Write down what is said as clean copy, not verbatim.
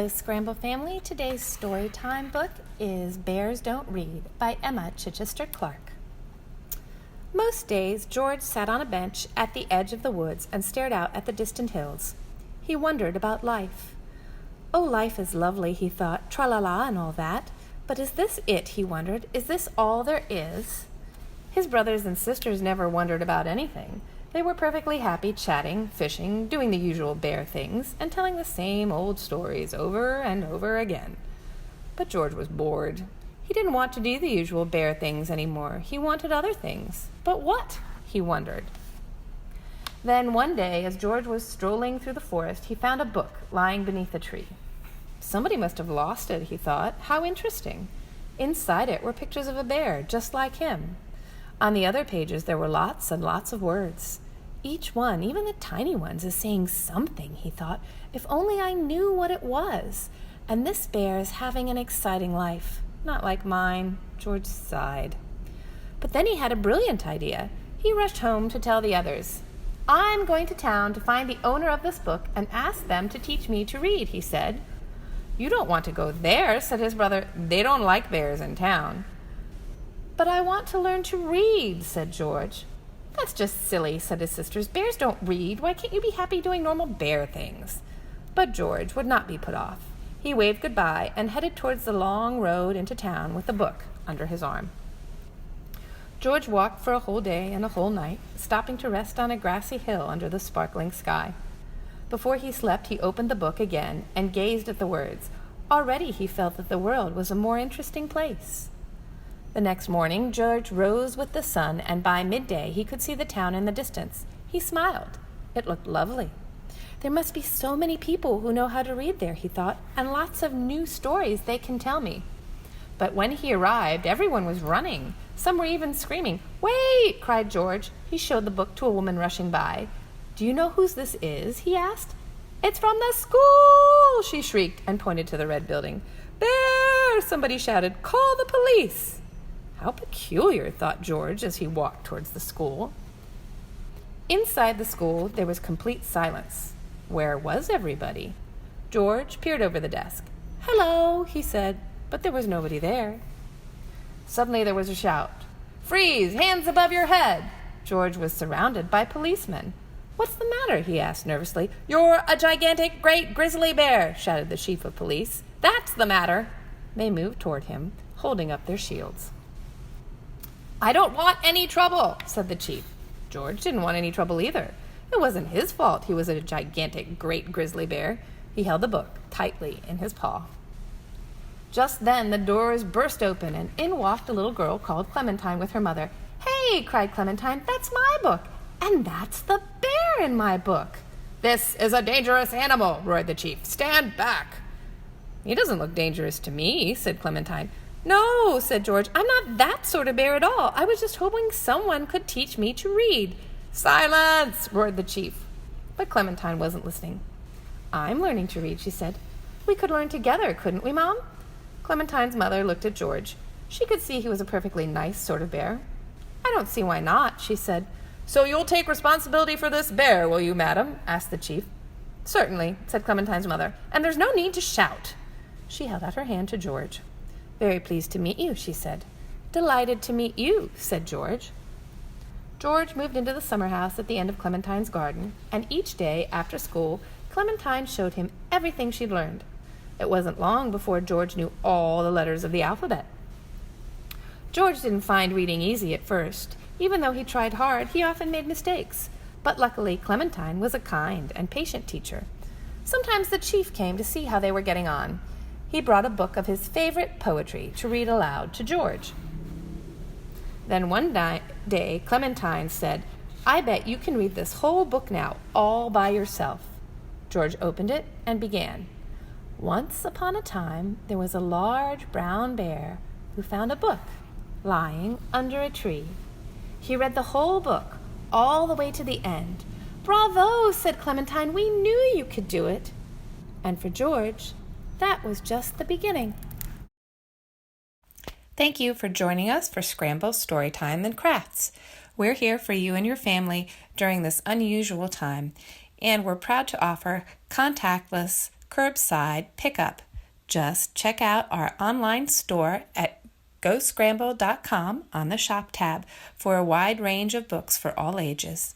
Hello, Scramble family. Today's storytime book is Bears Don't Read by Emma Chichester Clark. Most days, George sat on a bench at the edge of the woods and stared out at the distant hills. He wondered about life. Oh, life is lovely, he thought, tra-la-la and all that. But is this it, he wondered? Is this all there is? His brothers and sisters never wondered about anything. They were perfectly happy chatting, fishing, doing the usual bear things, and telling the same old stories over and over again. But George was bored. He didn't want to do the usual bear things anymore. He wanted other things. But what? He wondered. Then one day, as George was strolling through the forest, he found a book lying beneath a tree. Somebody must have lost it, he thought. How interesting. Inside it were pictures of a bear, just like him. On the other pages, there were lots and lots of words. Each one, even the tiny ones, is saying something, he thought. If only I knew what it was. And this bear is having an exciting life. Not like mine, George sighed. But then he had a brilliant idea. He rushed home to tell the others. I'm going to town to find the owner of this book and ask them to teach me to read, he said. You don't want to go there, said his brother. They don't like bears in town. But I want to learn to read, said George. That's just silly, said his sisters. Bears don't read. Why can't you be happy doing normal bear things? But George would not be put off. He waved goodbye and headed towards the long road into town with the book under his arm. George walked for a whole day and a whole night, stopping to rest on a grassy hill under the sparkling sky. Before he slept, he opened the book again and gazed at the words. Already he felt that the world was a more interesting place. The next morning, George rose with the sun, and by midday he could see the town in the distance. He smiled. It looked lovely. There must be so many people who know how to read there, he thought, and lots of new stories they can tell me. But when he arrived, everyone was running. Some were even screaming. Wait, cried George. He showed the book to a woman rushing by. Do you know whose this is? He asked. It's from the school, she shrieked and pointed to the red building. Bear, somebody shouted. Call the police. How peculiar, thought George as he walked towards the school. Inside the school, there was complete silence. Where was everybody? George peered over the desk. Hello, he said, but there was nobody there. Suddenly there was a shout. Freeze! Hands above your head! George was surrounded by policemen. What's the matter? He asked nervously. You're a gigantic, great grizzly bear, shouted the chief of police. That's the matter. They moved toward him, holding up their shields. I don't want any trouble, said the chief. George didn't want any trouble either. It wasn't his fault he was a gigantic, great grizzly bear. He held the book tightly in his paw. Just then the doors burst open, and in walked a little girl called Clementine with her mother. Hey, cried Clementine, that's my book, and that's the bear in my book. This is a dangerous animal, roared the chief. Stand back. He doesn't look dangerous to me, said Clementine. No, said George, I'm not that sort of bear at all. I was just hoping someone could teach me to read. Silence, roared the chief. But Clementine wasn't listening. I'm learning to read, she said. We could learn together, couldn't we, Mom? Clementine's mother looked at George. She could see he was a perfectly nice sort of bear. I don't see why not, she said. So you'll take responsibility for this bear, will you, madam? Asked the chief. Certainly, said Clementine's mother, and there's no need to shout. She held out her hand to George. Very pleased to meet you, she said. Delighted to meet you, said George. George moved into the summer house at the end of Clementine's garden, and each day after school, Clementine showed him everything she'd learned. It wasn't long before George knew all the letters of the alphabet. George didn't find reading easy at first. Even though he tried hard, he often made mistakes. But luckily, Clementine was a kind and patient teacher. Sometimes the chief came to see how they were getting on. He brought a book of his favorite poetry to read aloud to George. Then one day, Clementine said, I bet you can read this whole book now, all by yourself. George opened it and began. Once upon a time, there was a large brown bear who found a book lying under a tree. He read the whole book, all the way to the end. Bravo, said Clementine, we knew you could do it. And for George, that was just the beginning. Thank you for joining us for Scramble Storytime and Crafts. We're here for you and your family during this unusual time, and we're proud to offer contactless curbside pickup. Just check out our online store at goscramble.com on the shop tab for a wide range of books for all ages.